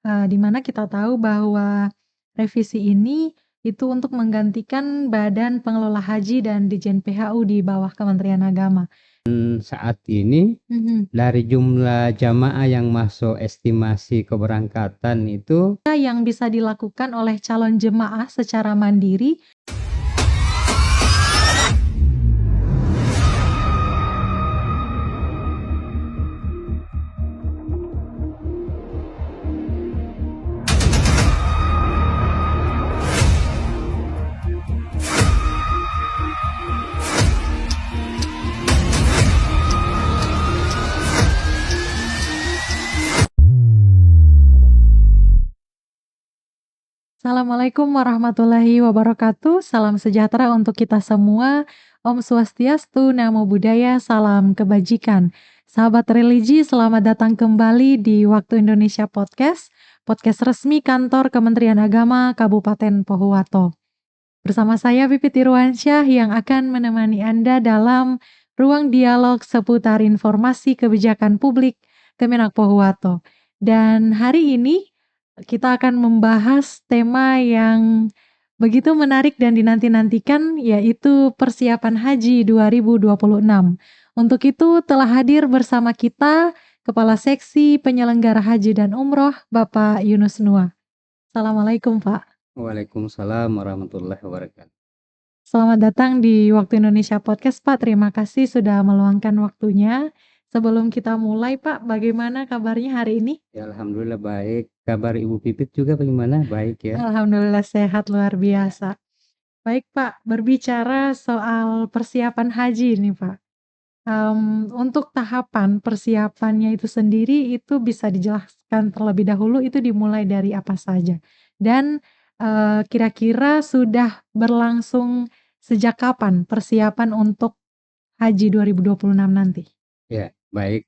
di mana kita tahu bahwa revisi ini itu untuk menggantikan Badan Pengelola Haji dan Ditjen PHU di bawah Kementerian Agama. Saat ini dari jumlah jamaah yang masuk estimasi keberangkatan itu Yang bisa dilakukan oleh calon jemaah secara mandiri. Assalamualaikum warahmatullahi wabarakatuh. Salam sejahtera untuk kita semua. Om Swastiastu, Namo Buddhaya, salam kebajikan. Sahabat religi, selamat datang kembali di Waktu Indonesia Podcast, podcast resmi kantor Kementerian Agama Kabupaten Pohuwato. Bersama saya Pipit Irwansyah yang akan menemani Anda dalam ruang dialog seputar informasi kebijakan publik Kemenak Pohuwato. Dan hari ini kita akan membahas tema yang begitu menarik dan dinanti-nantikan, yaitu persiapan haji 2026. Untuk itu telah hadir bersama kita Kepala Seksi Penyelenggara Haji dan Umroh, Bapak Yunus Nuah. Assalamualaikum, Pak. Waalaikumsalam warahmatullahi wabarakatuh. Selamat datang di Waktu Indonesia Podcast, Pak. Terima kasih sudah meluangkan waktunya. Sebelum kita mulai, Pak, bagaimana kabarnya hari ini? Ya, alhamdulillah baik. Kabar Ibu Pipit juga bagaimana? Baik ya. Alhamdulillah sehat luar biasa. Baik, Pak, berbicara soal persiapan haji ini, Pak. Untuk tahapan persiapannya itu sendiri itu bisa dijelaskan terlebih dahulu itu dimulai dari apa saja? Dan kira-kira sudah berlangsung sejak kapan persiapan untuk haji 2026 nanti? Ya, baik.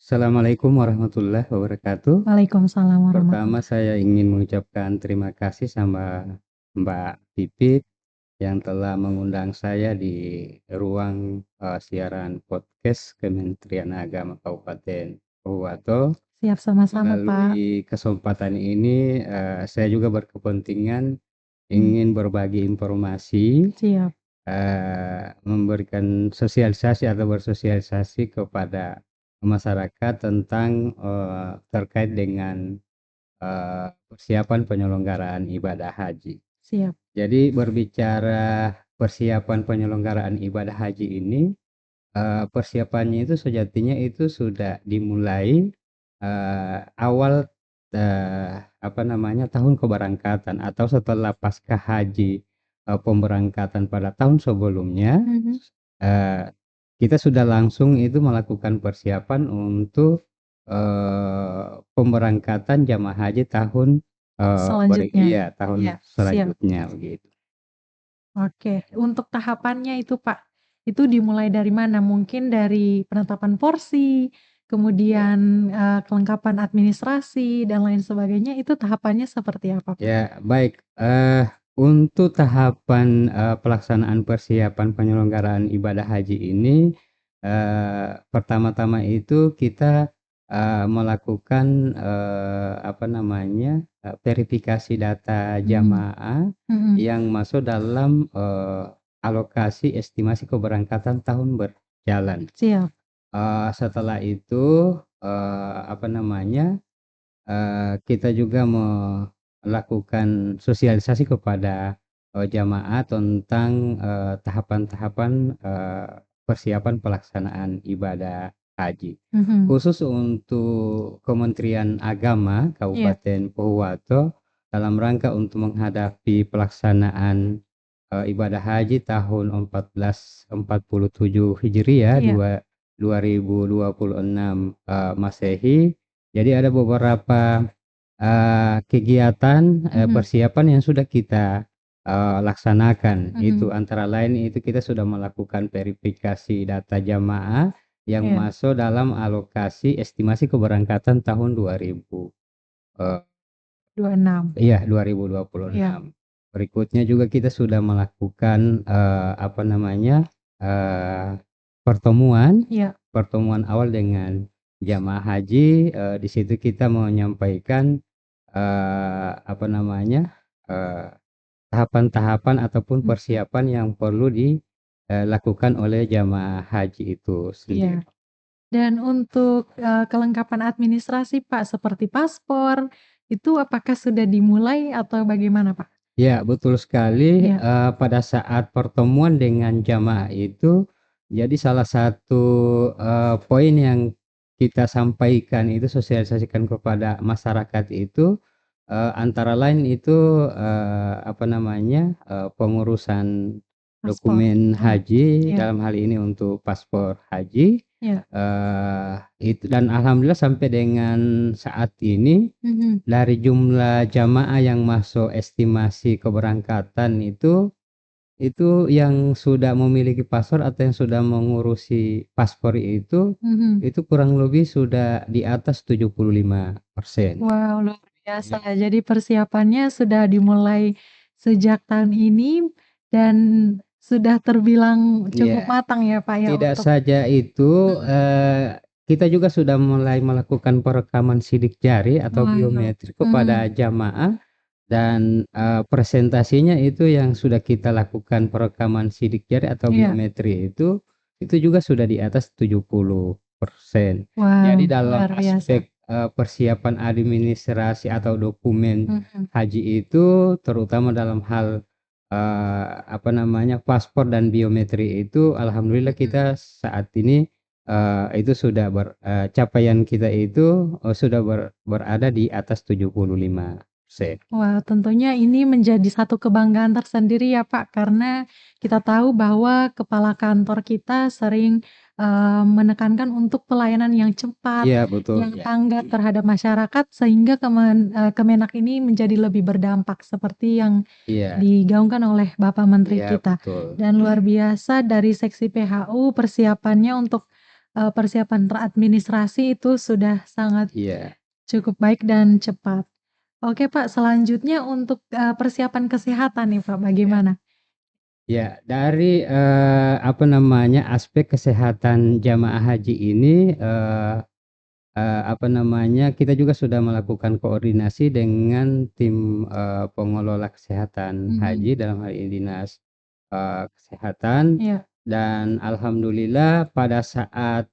Assalamualaikum warahmatullahi wabarakatuh. Waalaikumsalam warahmatullahi Pertama saya ingin mengucapkan terima kasih sama Mbak Pipit yang telah mengundang saya di ruang siaran podcast Kementerian Agama Kabupaten Pohuwato. Siap, sama-sama, Pak. Melalui kesempatan ini saya juga berkepentingan ingin berbagi informasi, Siap. memberikan sosialisasi atau bersosialisasi kepada masyarakat tentang terkait dengan persiapan penyelenggaraan ibadah haji. Siap. Jadi berbicara persiapan penyelenggaraan ibadah haji ini, persiapannya itu sejatinya itu sudah dimulai awal tahun keberangkatan atau setelah pasca haji pemberangkatan pada tahun sebelumnya. Kita sudah langsung itu melakukan persiapan untuk pemberangkatan jamaah haji tahun Selanjutnya. selanjutnya begitu. Oke, untuk tahapannya itu, Pak, itu dimulai dari mana? Mungkin dari penetapan porsi, kemudian kelengkapan administrasi dan lain sebagainya, itu tahapannya seperti apa, Pak? Ya, baik. Untuk tahapan pelaksanaan persiapan penyelenggaraan ibadah haji ini, pertama-tama itu kita melakukan verifikasi data jamaah yang masuk dalam alokasi estimasi keberangkatan tahun berjalan. Siap. Setelah itu kita juga melakukan sosialisasi kepada jamaah tentang tahapan-tahapan persiapan pelaksanaan ibadah haji. Khusus untuk Kementerian Agama Kabupaten Pohuwato dalam rangka untuk menghadapi pelaksanaan ibadah haji tahun 1447 Hijriah 2026 Masehi. Jadi ada beberapa kegiatan persiapan yang sudah kita laksanakan. Itu antara lain itu kita sudah melakukan verifikasi data jamaah yang masuk dalam alokasi estimasi keberangkatan tahun 2026. Iya, 2026. Berikutnya juga kita sudah melakukan pertemuan awal dengan jamaah haji, di situ kita menyampaikan, apa namanya, eee, tahapan-tahapan ataupun Mhm, persiapan yang perlu dilakukan oleh jamaah haji itu iya. sendiri. Dan untuk, kelengkapan administrasi Pak, seperti paspor, itu apakah sudah dimulai atau bagaimana Pak? Ya, betul sekali, Iya, pada saat pertemuan dengan jamaah itu, jadi salah satu, poin yang kita sampaikan itu, sosialisasikan kepada masyarakat itu, antara lain itu, apa namanya, pengurusan paspor. dokumen Iya, haji, iya, dalam hal ini untuk paspor haji, iya. itu dan alhamdulillah sampai dengan saat ini Mhm. dari jumlah jamaah yang masuk estimasi keberangkatan itu yang sudah memiliki paspor atau yang sudah mengurusi paspor Mhm. itu kurang lebih sudah di atas 75%. Wow, luar biasa. Iya. Jadi persiapannya sudah dimulai sejak tahun ini dan sudah terbilang cukup Iya, matang ya, Pak, ya, tidak untuk saja itu, mhm. kita juga sudah mulai melakukan perekaman sidik jari atau Wow. biometrik kepada Mhm. jamaah. Dan, presentasinya itu yang sudah kita lakukan perekaman sidik jari atau Iya. biometri itu juga sudah di atas 70%. Wow, Jadi dalam luar biasa. aspek, persiapan administrasi atau dokumen Mhm. haji itu terutama dalam hal, apa namanya, paspor dan biometri itu alhamdulillah Mhm. kita saat ini, itu sudah capaian kita itu, sudah berada di atas 75%. Wah, tentunya ini menjadi satu kebanggaan tersendiri ya, Pak, karena kita tahu bahwa kepala kantor kita sering, menekankan untuk pelayanan yang cepat, Iya betul, yang ya. tanggap terhadap masyarakat sehingga Kemenak ini menjadi lebih berdampak seperti yang Iya digaungkan oleh Bapak Menteri iya kita. betul. Dan luar biasa dari seksi PHU persiapannya untuk, persiapan teradministrasi itu sudah sangat Iya cukup baik dan cepat. Oke Pak, selanjutnya untuk, persiapan kesehatan nih Pak, iya bagaimana? iya. Dari, apa namanya, aspek kesehatan jamaah haji ini, apa namanya, kita juga sudah melakukan koordinasi dengan tim, pengelola kesehatan Mhm, haji dalam hal ini dinas, kesehatan iya, dan alhamdulillah pada saat,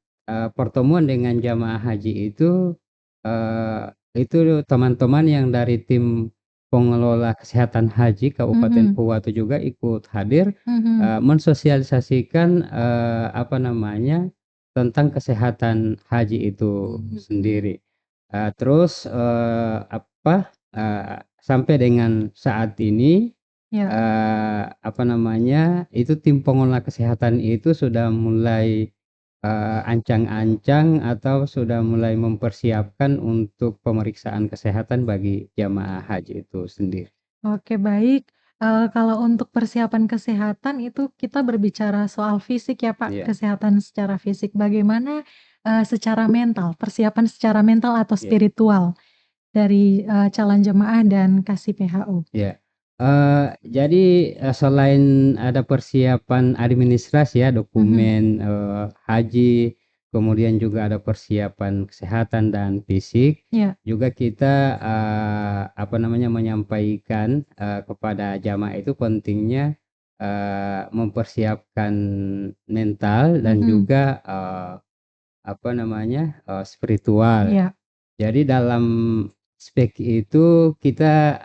pertemuan dengan jamaah haji itu teman-teman yang dari tim pengelola kesehatan haji Kabupaten mhm, Fuwatu juga ikut hadir, mhm, mensosialisasikan, apa namanya, tentang kesehatan haji itu mhm, sendiri. Terus, sampai dengan saat ini, iya, apa namanya, itu tim pengelola kesehatan itu sudah mulai, ancang-ancang atau sudah mulai mempersiapkan untuk pemeriksaan kesehatan bagi jamaah haji itu sendiri. oke baik, kalau untuk persiapan kesehatan itu kita berbicara soal fisik ya Pak, Iya kesehatan secara fisik. Bagaimana, secara mental, persiapan secara mental atau iya spiritual dari, calon jemaah dan Kasih PHU? iya. Jadi, selain ada persiapan administrasi ya, Mhm, dokumen, haji, kemudian juga ada persiapan kesehatan dan fisik, iya, juga kita, apa namanya, menyampaikan, kepada jamaah itu pentingnya, mempersiapkan mental dan mhm, juga, apa namanya, spiritual. iya, Jadi dalam spek itu kita,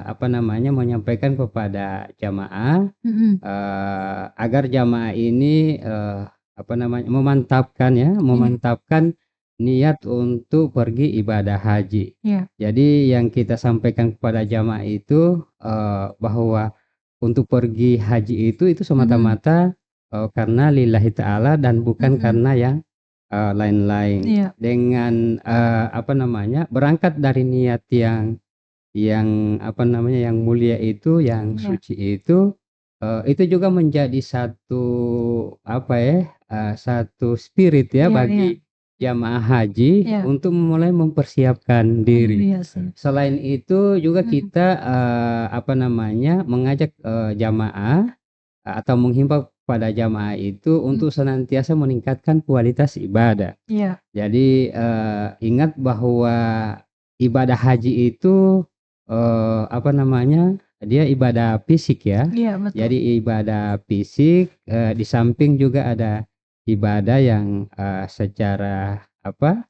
apa namanya, menyampaikan kepada jamaah, mhm, agar jamaah ini, apa namanya, iya, memantapkan niat untuk pergi ibadah haji. iya, Jadi yang kita sampaikan kepada jamaah itu, bahwa untuk pergi haji itu mhm, semata-mata, karena lillahi ta'ala dan bukan mhm, karena yang lain-lain. iya. Dengan, apa namanya, berangkat dari niat yang apa namanya, yang mulia itu, yang Iya, suci itu juga menjadi satu apa ya, satu spirit ya iya, iya, bagi jamaah haji iya, untuk mulai mempersiapkan oh diri. iya sih, Selain itu juga mhm, kita, apa namanya, mengajak, jamaah atau menghimbau pada jamaah itu Mhm. untuk senantiasa meningkatkan kualitas ibadah. Iya. Jadi, ingat bahwa ibadah haji itu, apa namanya, dia ibadah fisik ya. Iya, betul. Jadi ibadah fisik, di samping juga ada ibadah yang, secara apa,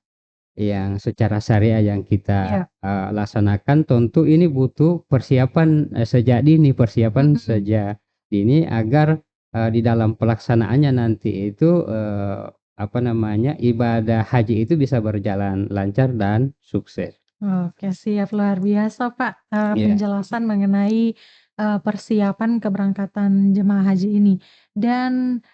yang secara syariah yang kita, Iya. laksanakan tentu ini butuh persiapan, sejak dini, persiapan Mhm. sejak dini agar, di dalam pelaksanaannya nanti itu, apa namanya, ibadah haji itu bisa berjalan lancar dan sukses. Oke, siap. Luar biasa, Pak, Iya, penjelasan mengenai, persiapan keberangkatan jemaah haji ini. Dan,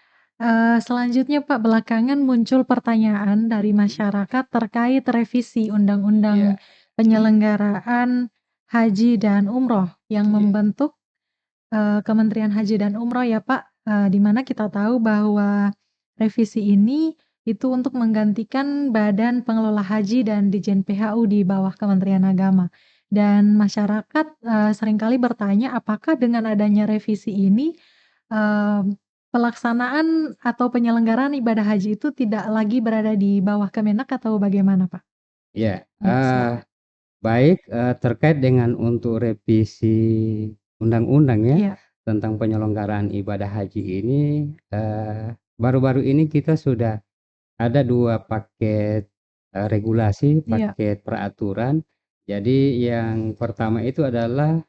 selanjutnya, Pak, belakangan muncul pertanyaan dari mhm, masyarakat terkait revisi Undang-Undang iya, Penyelenggaraan Haji dan Umroh yang iya, membentuk Kementerian Haji dan Umroh ya, Pak, di mana kita tahu bahwa revisi ini itu untuk menggantikan Badan Pengelola Haji dan Ditjen PHU di bawah Kementerian Agama. Dan masyarakat, seringkali bertanya apakah dengan adanya revisi ini, pelaksanaan atau penyelenggaraan ibadah haji itu tidak lagi berada di bawah Kemenak atau bagaimana, Pak? iya, Ya, silakan. baik, terkait dengan untuk revisi undang-undang ya, Iya. tentang penyelenggaraan ibadah haji ini, baru-baru ini kita sudah ada 2 paket, regulasi, Iya. paket peraturan. Jadi yang pertama itu adalah,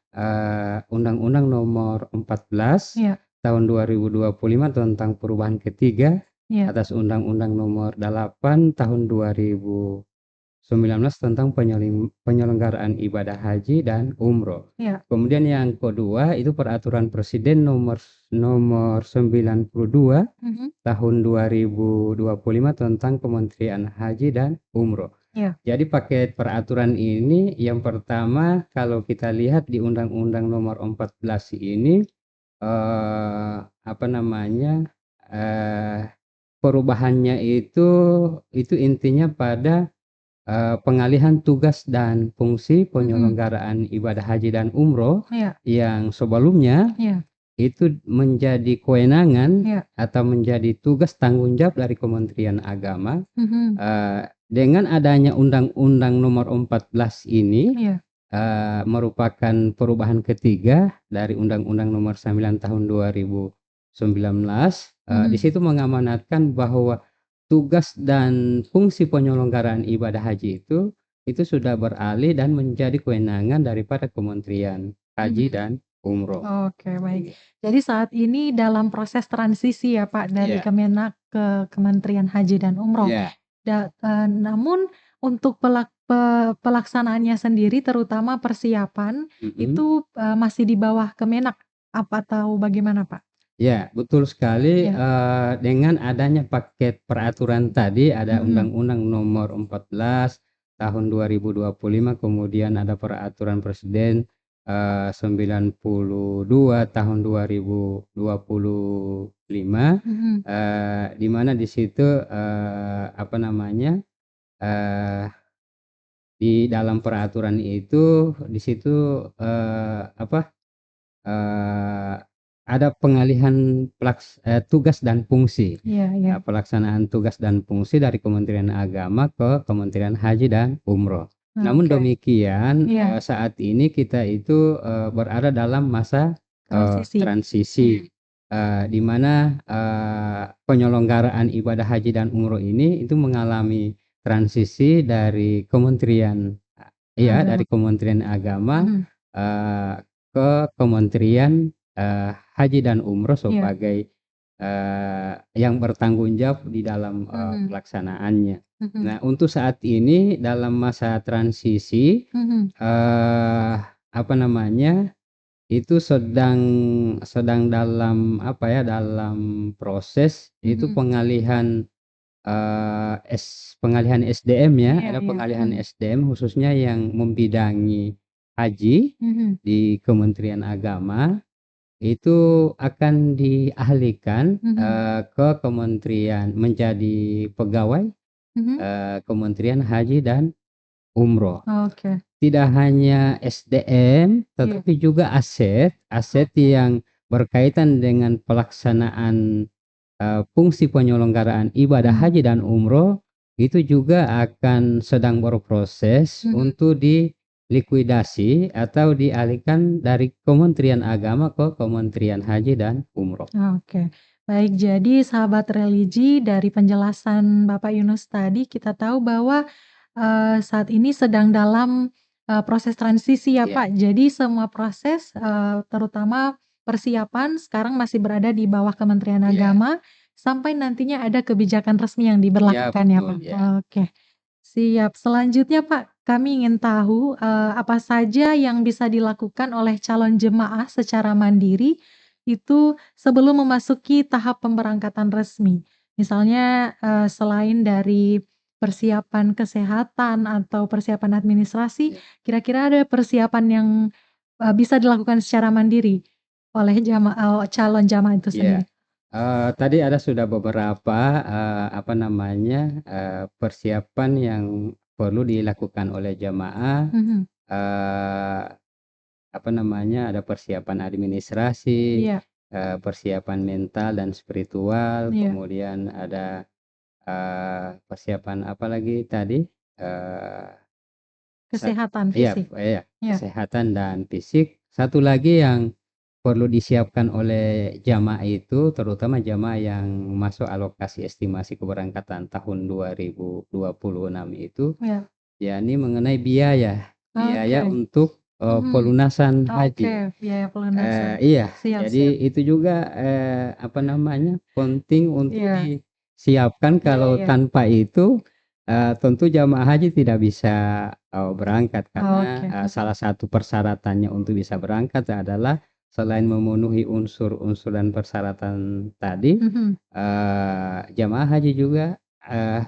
Undang-Undang Nomor 14 Iya. Tahun 2025 tentang perubahan ketiga Iya. atas Undang-Undang Nomor 8 Tahun 2019 tentang penyelenggaraan ibadah haji dan umroh. Iya. Kemudian yang kedua itu Peraturan Presiden nomor 92 Mhm. Tahun 2025 tentang Kementerian Haji dan Umroh. Iya. Jadi paket peraturan ini yang pertama kalau kita lihat di Undang-Undang Nomor 14 ini, apa namanya, eee, perubahannya itu intinya pada, pengalihan tugas dan fungsi Mhm. penyelenggaraan ibadah haji dan umroh Iya. yang sebelumnya Iya. itu menjadi kewenangan Iya. atau menjadi tugas tanggung jawab dari Kementerian Agama, Mhm. dengan adanya Undang-Undang Nomor 14 ini, Iya. merupakan perubahan ketiga dari Undang-Undang Nomor 9 Tahun 2019, di Mhm. situ mengamanatkan bahwa tugas dan fungsi penyelenggaraan ibadah haji itu sudah beralih dan menjadi kewenangan daripada Kementerian Haji Mhm. dan Umroh. Oke, baik. Jadi saat ini dalam proses transisi ya, Pak, dari Iya, Kemenak ke Kementerian Haji dan Umroh. iya, Namun untuk pelaksanaannya sendiri terutama persiapan mhm. itu, masih di bawah Kemenak apa atau bagaimana, Pak? Ya, betul sekali, Ya. dengan adanya paket peraturan tadi, ada Mhm. Undang-Undang Nomor 14 Tahun 2025, kemudian ada Peraturan Presiden, 92 Tahun 2025, Mhm. di mana di situ, apa namanya, eee, di dalam peraturan itu, di situ, apa, Eee, ada pengalihan tugas dan fungsi, Iya. Iya. pelaksanaan tugas dan fungsi dari Kementerian Agama ke Kementerian Haji dan Umroh. Namun Oke. demikian, Iya. saat ini kita itu, berada dalam masa, Transisi. transisi, di mana, penyelenggaraan ibadah haji dan umroh ini itu mengalami transisi dari Agama. dari Kementerian Agama, Mhm. eee ke Kementerian, Haji dan Umroh Iya. sebagai, yang bertanggung jawab di dalam, Mhm. pelaksanaannya. Mhm. Nah, untuk saat ini dalam masa transisi, Mhm. apa namanya, itu sedang sedang dalam apa ya, dalam proses itu Mhm. pengalihan SDM ya, Iya. ada Iya. pengalihan Mhm. SDM khususnya yang membidangi haji Mhm. di Kementerian Agama, itu akan dialihkan, Mhm. ke kementerian menjadi pegawai, Mhm. Kementerian Haji dan Umroh. Oke. Tidak hanya SDM, Iya. tetapi juga aset, aset yang berkaitan dengan pelaksanaan fungsi penyelenggaraan ibadah Mhm. haji dan umroh itu juga akan sedang berproses Mhm. untuk dilikuidasi atau dialihkan dari Kementerian Agama ke Kementerian Haji dan Umroh. Oke, baik. Jadi sahabat religi, dari penjelasan Bapak Yunus tadi kita tahu bahwa, saat ini sedang dalam, proses transisi ya Iya, Pak. Jadi semua proses, terutama persiapan sekarang masih berada di bawah Kementerian iya, Agama, sampai nantinya ada kebijakan resmi yang iya diberlakukan ya betul Pak? ya. Oke, siap. Selanjutnya Pak, kami ingin tahu, apa saja yang bisa dilakukan oleh calon jemaah secara mandiri itu sebelum memasuki tahap pemberangkatan resmi. Misalnya, selain dari persiapan kesehatan atau persiapan administrasi, Iya. kira-kira ada persiapan yang, bisa dilakukan secara mandiri oleh calon jamaah itu Iya, sendiri? tadi ada sudah beberapa, apa namanya, persiapan yang perlu dilakukan oleh jamaah, Mhm, eee, apa namanya, ada persiapan administrasi, iya, persiapan mental dan spiritual, iya, kemudian ada, persiapan apa lagi tadi, eee, kesehatan iya fisik, iya, iya, kesehatan dan fisik. Satu lagi yang perlu disiapkan oleh jamaah itu, terutama jamaah yang masuk alokasi estimasi keberangkatan tahun 2026 itu, iya, yakni mengenai biaya, oke, biaya untuk, mhm, pelunasan oke, haji. biaya pelunasan, Iya, siap, siap, jadi itu juga, apa namanya, penting untuk iya, disiapkan, iya, kalau iya, tanpa itu, tentu jamaah haji tidak bisa, berangkat karena, oke, mhm, salah satu persyaratannya untuk bisa berangkat adalah selain memenuhi unsur-unsur dan persyaratan tadi, mhm, jamaah haji juga,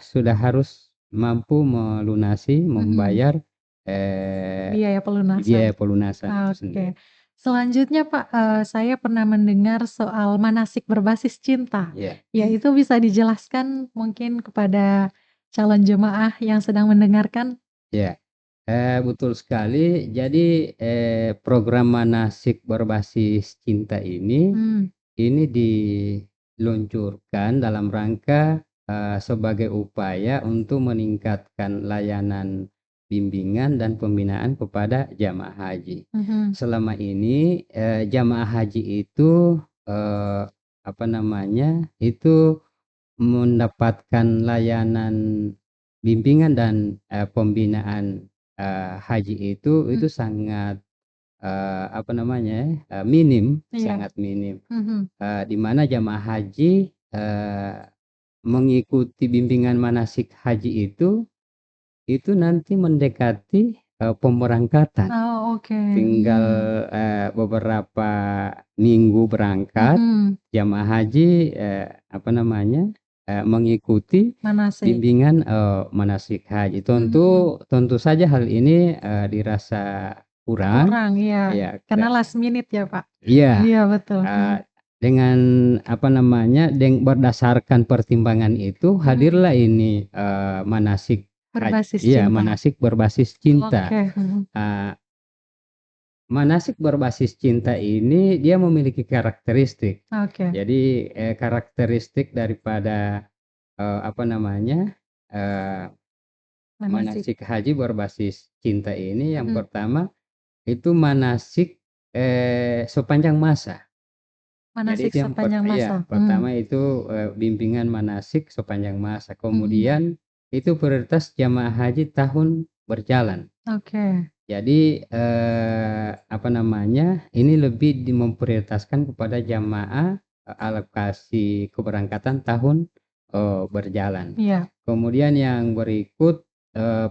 sudah harus mampu melunasi, mhm. membayar, eee, Biaya pelunasan. biaya pelunasan itu Oke. sendiri. Selanjutnya Pak, saya pernah mendengar soal manasik berbasis cinta. Iya. Ya, itu bisa dijelaskan mungkin kepada calon jemaah yang sedang mendengarkan? Ya, betul sekali. Jadi, program manasik berbasis cinta Mmm, ini diluncurkan dalam rangka, sebagai upaya untuk meningkatkan layanan bimbingan dan pembinaan kepada jamaah haji. mhm, Selama ini, jamaah haji itu, apa namanya, itu mendapatkan layanan bimbingan dan, pembinaan, haji mmm, itu sangat, apa namanya ya, minim, iya, sangat minim, mhm, di mana jamaah haji, mengikuti bimbingan manasik haji itu nanti mendekati, pemberangkatan. oh, oke, Tinggal, mhm, beberapa minggu berangkat, mhm, jamaah haji, apa namanya, mengikuti manasik, bimbingan, manasik haji. mhm, Tentu saja hal ini, dirasa kurang, kurang, iya, ya karena last minute ya Pak? iya, Iya betul, eee, dengan apa namanya, berdasarkan pertimbangan itu mhm, hadirlah ini, berbasis cinta, manasik berbasis cinta. oke, mhm, Eee Manasik berbasis cinta ini dia memiliki karakteristik. oke, Jadi, karakteristik daripada, apa namanya, eee, manasik, manasik haji berbasis cinta ini yang mhm, pertama itu manasik, sepanjang masa. Jadi manasik itu yang sepanjang masa, pertama itu, bimbingan manasik sepanjang masa. mhm, Kemudian itu prioritas jamaah haji tahun berjalan. oke, Jadi, apa namanya, ini lebih memprioritaskan kepada jamaah, alokasi keberangkatan tahun, berjalan. iya, Kemudian yang berikut,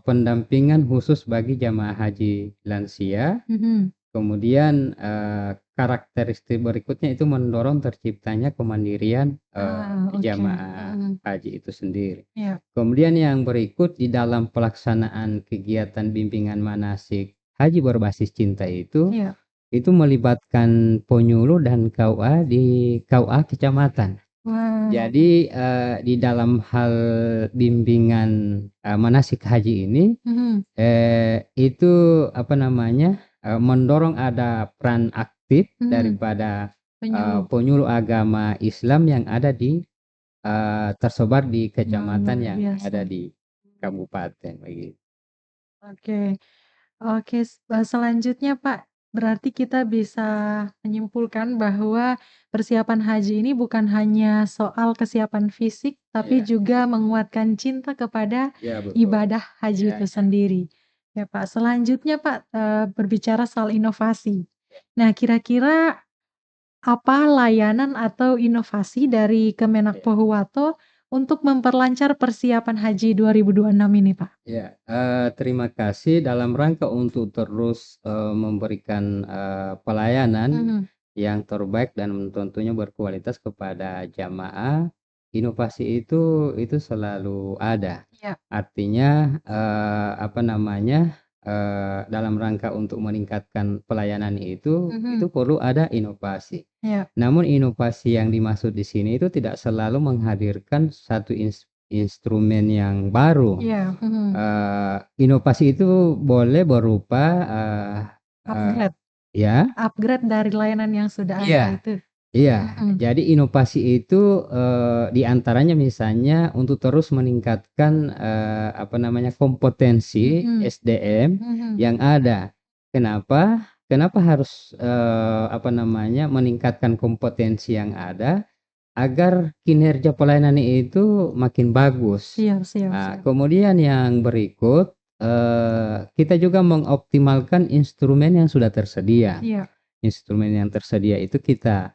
pendampingan khusus bagi jamaah haji lansia. mhm, Kemudian, karakteristik berikutnya itu mendorong terciptanya kemandirian, oke, jamaah mhm, haji itu sendiri. iya, Kemudian yang berikut di dalam pelaksanaan kegiatan bimbingan manasik haji berbasis cinta iya, itu melibatkan penyuluh dan KUA di KUA kecamatan. wah, Jadi, di dalam hal bimbingan, manasik haji ini, mhm, itu apa namanya, mendorong ada peran aktif mhm, daripada Penyuluh. penyuluh agama Islam yang ada di tersebar di Wah, kecamatan luar yang ada biasa. di kabupaten begitu. Oke. Oke, selanjutnya Pak, berarti kita bisa menyimpulkan bahwa persiapan haji ini bukan hanya soal kesiapan fisik, tapi Iya, juga menguatkan cinta kepada iya betul. ibadah haji Iya, itu iya. sendiri. Ya Pak, selanjutnya Pak, berbicara soal inovasi. Nah, kira-kira apa layanan atau inovasi dari Kemenak Iya. Pohuwato untuk memperlancar persiapan haji 2026 ini, Pak? Ya, terima kasih dalam rangka untuk terus, memberikan, pelayanan Mhm, yang terbaik dan tentunya berkualitas kepada jamaah, inovasi itu selalu ada. iya, Artinya, apa namanya, dalam rangka untuk meningkatkan pelayanan mhm, itu perlu ada inovasi. iya. Namun inovasi yang dimaksud di sini itu tidak selalu menghadirkan satu instrumen yang baru. Iya, mhm, Inovasi itu boleh berupa, eee eee upgrade ya? upgrade dari layanan yang sudah ada Iya, itu. iya. Mhm, Jadi inovasi itu, di antaranya misalnya untuk terus meningkatkan, apa namanya, kompetensi mhm, SDM mhm, yang ada. Kenapa? Kenapa harus, apa namanya, meningkatkan kompetensi yang ada? Agar kinerja pelayanan itu makin bagus. siap siap siap. Kemudian yang berikut, kita juga mengoptimalkan instrumen yang sudah tersedia. Iya, Instrumen yang tersedia itu kita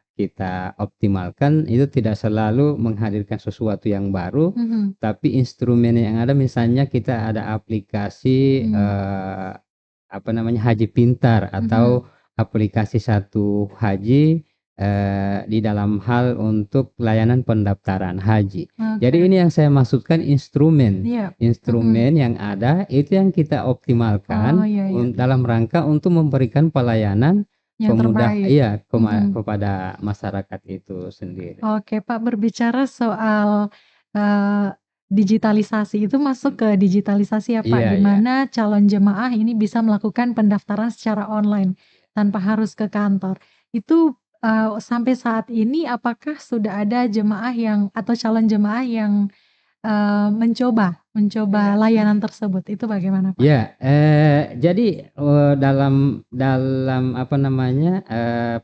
optimalkan, itu tidak selalu menghadirkan sesuatu yang baru, mhm, tapi instrumen yang ada misalnya kita ada aplikasi, mhm, apa namanya, Haji Pintar mhm, atau aplikasi Satu Haji, di dalam hal untuk layanan pendaftaran haji. Jadi oke, ini yang saya maksudkan instrumen. iya, mhm. Instrumen yang ada itu yang kita Oh, optimalkan iya iya, dalam rangka untuk memberikan pelayanan yang terbaik, iya, mhm. kepada masyarakat itu sendiri. Oke, Pak, berbicara soal, eee, digitalisasi, itu masuk ke digitalisasi ya, Pak, Iya, di iya. mana calon jemaah ini bisa melakukan pendaftaran secara online tanpa harus ke kantor. Itu, sampai saat ini apakah sudah ada jemaah yang atau calon jemaah yang, mencoba mencoba Iya. layanan tersebut, itu bagaimana, Pak? Ya, jadi, dalam apa namanya,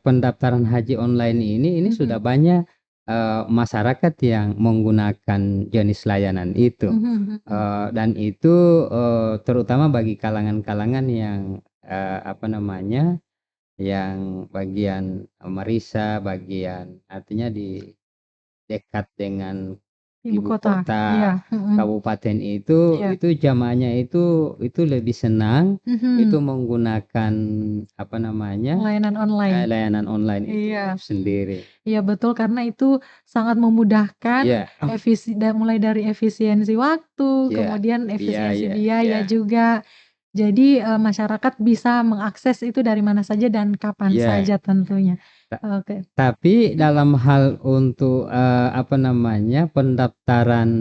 pendaftaran haji online ini sudah Mhm, banyak, masyarakat yang menggunakan jenis layanan itu, mhm mhm. dan itu, terutama bagi kalangan-kalangan yang, apa namanya, yang bagian marisa, bagian artinya di dekat dengan Ibu ibu kota, iya, kota, mhm, kabupaten itu iya, jamaahnya itu lebih senang, itu mhm, menggunakan apa namanya, layanan online, layanan online itu iya, mhm. sendiri. Iya betul karena itu sangat memudahkan Iya, mulai dari efisiensi waktu, iya, kemudian efisiensi biaya, iya, biaya juga. Jadi, masyarakat bisa mengakses itu dari mana saja dan kapan iya. saja tentunya. Ta Oke, tapi dalam hal untuk, apa namanya, pendaftaran,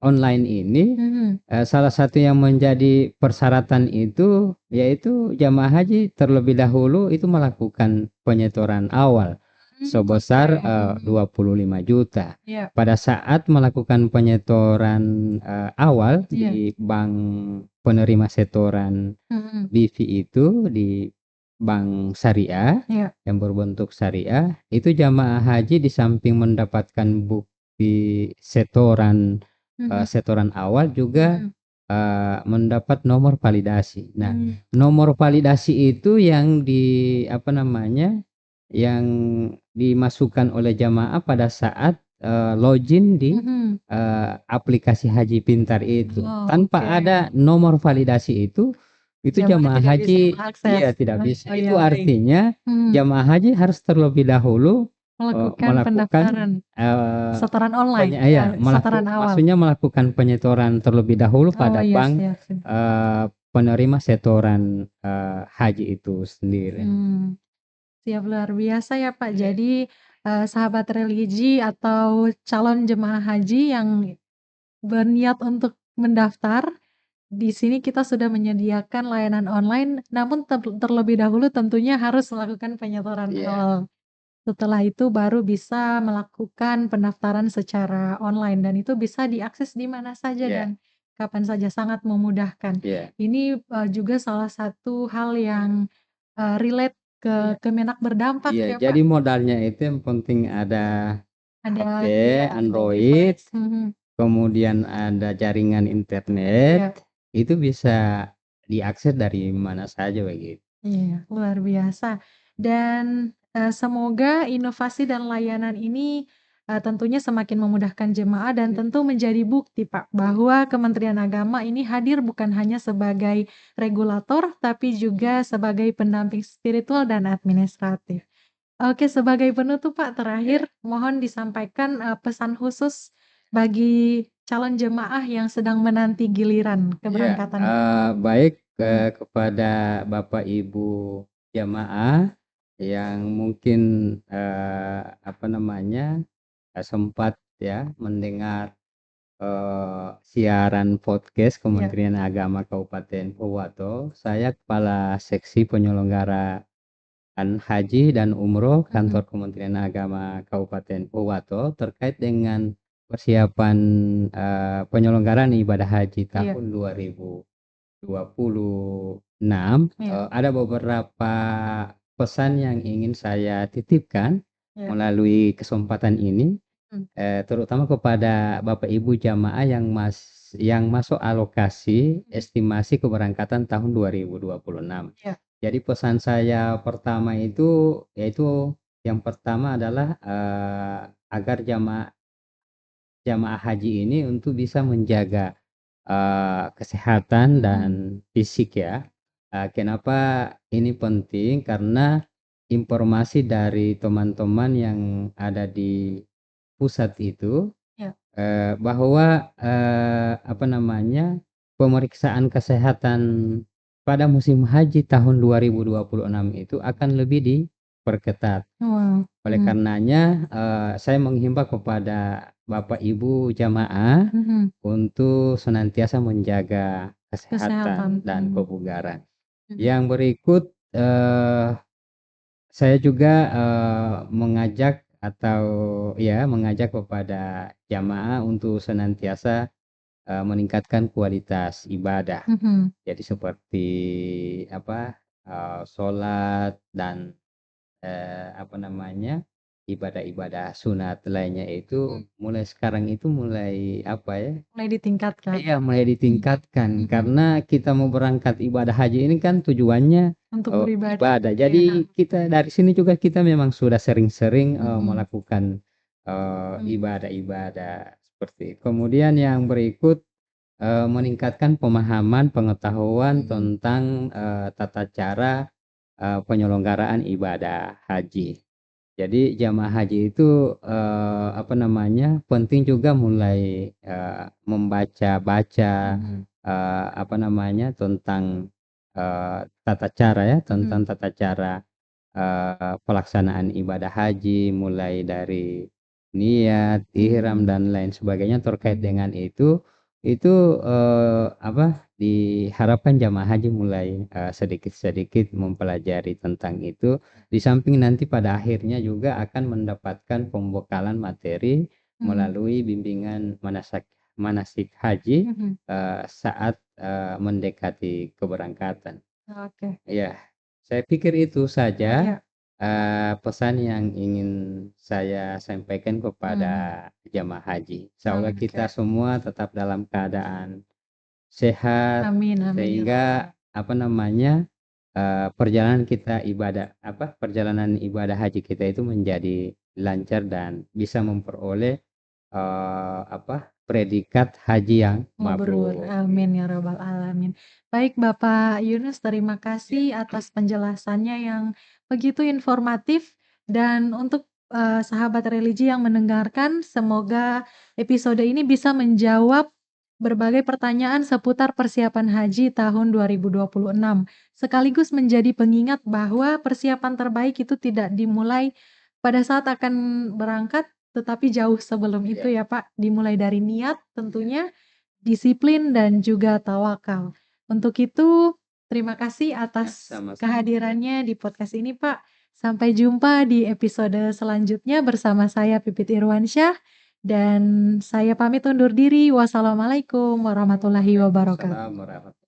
online ini, mhm, salah satu yang menjadi persyaratan itu, yaitu jamaah haji terlebih dahulu itu melakukan penyetoran awal oke, sebesar, mhm, 25 juta. iya Pada saat melakukan penyetoran, awal iya, di bank penerima setoran mhm, BV itu di bank syariah iya, yang berbentuk syariah, itu jamaah haji di samping mendapatkan bukti setoran, mhm setoran awal juga, mhm, mendapat nomor validasi. Nah, mmm, nomor validasi itu yang apa namanya, yang dimasukkan oleh jamaah pada saat, login di, mhm. aplikasi Haji Pintar itu. Oh, Tanpa oke. ada nomor validasi itu Jamaah jamaah tidak bisa haji mengakses. iya, tidak bisa. Oh, iya, Itu baik. artinya Mhm, jamaah haji harus terlebih dahulu, melakukan melakukan, pendaftaran setoran online, iya, setoran awal. maksudnya melakukan penyetoran terlebih dahulu Oh, pada iya, bank, siap siap. penerima setoran, haji itu sendiri. Mmm, siap, luar biasa ya, Pak. Iya, Jadi, sahabat religi atau calon jemaah haji yang berniat untuk mendaftar, di sini kita sudah menyediakan layanan online, namun terlebih dahulu tentunya harus melakukan penyetoran iya. awal. Setelah itu baru bisa melakukan pendaftaran secara online dan itu bisa diakses di mana saja Iya, dan kapan saja, sangat memudahkan. iya, Ini, juga salah satu hal yang, relate ke Kemenak berdampak iya. ya, Jadi Pak. modalnya itu yang penting ada HP, Ada iya, Android, device, kemudian ada jaringan internet, iya. itu bisa diakses dari mana saja begitu. Iya, luar biasa. Dan, semoga inovasi dan layanan ini, tentunya semakin memudahkan jemaah dan tentu menjadi bukti, Pak, bahwa Kementerian Agama ini hadir bukan hanya sebagai regulator, tapi juga sebagai pendamping spiritual dan administratif. Oke, sebagai penutup, Pak, Ya, terakhir mohon disampaikan, pesan khusus bagi calon jemaah yang sedang menanti giliran ya, keberangkatan. baik, Mhm, kepada Bapak Ibu jamaah yang mungkin, apa namanya, sempat ya mendengar siaran podcast iya, Kementerian Agama Kabupaten Pohuwato. Saya Kepala Seksi Penyelenggaraan Haji dan Umroh mhm, Kantor Kementerian Agama Kabupaten Pohuwato terkait dengan persiapan penyelenggaraan ibadah haji iya, tahun 2026. iya, Ada beberapa pesan yang ingin saya titipkan iya, melalui kesempatan ini. mmm, Terutama kepada Bapak Ibu jamaah yang masuk alokasi mhm. estimasi keberangkatan tahun 2026. Iya, Jadi pesan saya pertama itu yaitu yang pertama adalah, agar jamaah jamaah haji ini untuk bisa menjaga, kesehatan dan mhm, fisik ya. Kenapa ini penting? Karena informasi dari teman-teman yang ada di pusat itu, iya, bahwa, apa namanya, pemeriksaan kesehatan pada musim haji tahun 2026 itu akan lebih diperketat. wow, Oleh karenanya, saya menghimbau kepada Bapak Ibu jamaah mhm, untuk senantiasa menjaga kesehatan, kesehatan dan kebugaran. mhm, Yang berikut, saya juga, mengajak atau ya mengajak kepada jamaah untuk senantiasa, meningkatkan kualitas ibadah. mhm, Jadi seperti apa, sholat dan, apa namanya, ibadah-ibadah sunat lainnya itu mhm, mulai sekarang itu mulai apa ya, mulai ditingkatkan, iya mulai mhm, ditingkatkan mhm, karena kita mau berangkat ibadah haji ini kan tujuannya, untuk beribadah, ibadah. iya, Jadi kita dari sini juga kita memang sudah sering-sering, mhm, melakukan, mhm, ibadah-ibadah seperti kemudian yang berikut, meningkatkan pemahaman pengetahuan mhm, tentang, tata cara, penyelenggaraan ibadah haji. Jadi jamaah haji itu, apa namanya, penting juga mulai, membaca-baca, mhm, apa namanya, tentang, tata cara ya, mhm, tentang tata cara, pelaksanaan ibadah haji, mulai dari niat, ihram, mhm, dan lain sebagainya terkait dengan itu, apa, diharapkan jamaah haji mulai, sedikit-sedikit mempelajari tentang itu. Di samping nanti pada akhirnya juga akan mendapatkan pembekalan materi mhm, melalui bimbingan manasik haji, mhm, saat, mendekati keberangkatan. oke, Ya, saya pikir itu saja, iya, pesan yang ingin saya sampaikan kepada mhm, jamaah haji. Insyaallah kita oke, semua tetap dalam keadaan sehat, amin amin ya sehingga rabbal, apa namanya, perjalanan kita perjalanan ibadah haji kita itu menjadi lancar dan bisa memperoleh, predikat haji yang mabrur, mabrur amin gitu. ya rabbal alamin. Baik Bapak Yunus, terima Ya, kasih atas penjelasannya yang begitu informatif dan untuk, sahabat religi yang mendengarkan, semoga episode ini bisa menjawab berbagai pertanyaan seputar persiapan haji tahun 2026, sekaligus menjadi pengingat bahwa persiapan terbaik itu tidak dimulai pada saat akan berangkat, tetapi jauh sebelum itu ya, ya Pak, dimulai dari niat tentunya, disiplin dan juga tawakal. Untuk itu, terima kasih ya, atas sama-sama. kehadirannya di podcast ini, Pak. Sampai jumpa di episode selanjutnya bersama saya Pipit Irwansyah dan saya pamit undur diri. Wassalamualaikum warahmatullahi Waalaikumsalam wabarakatuh. warahmatullahi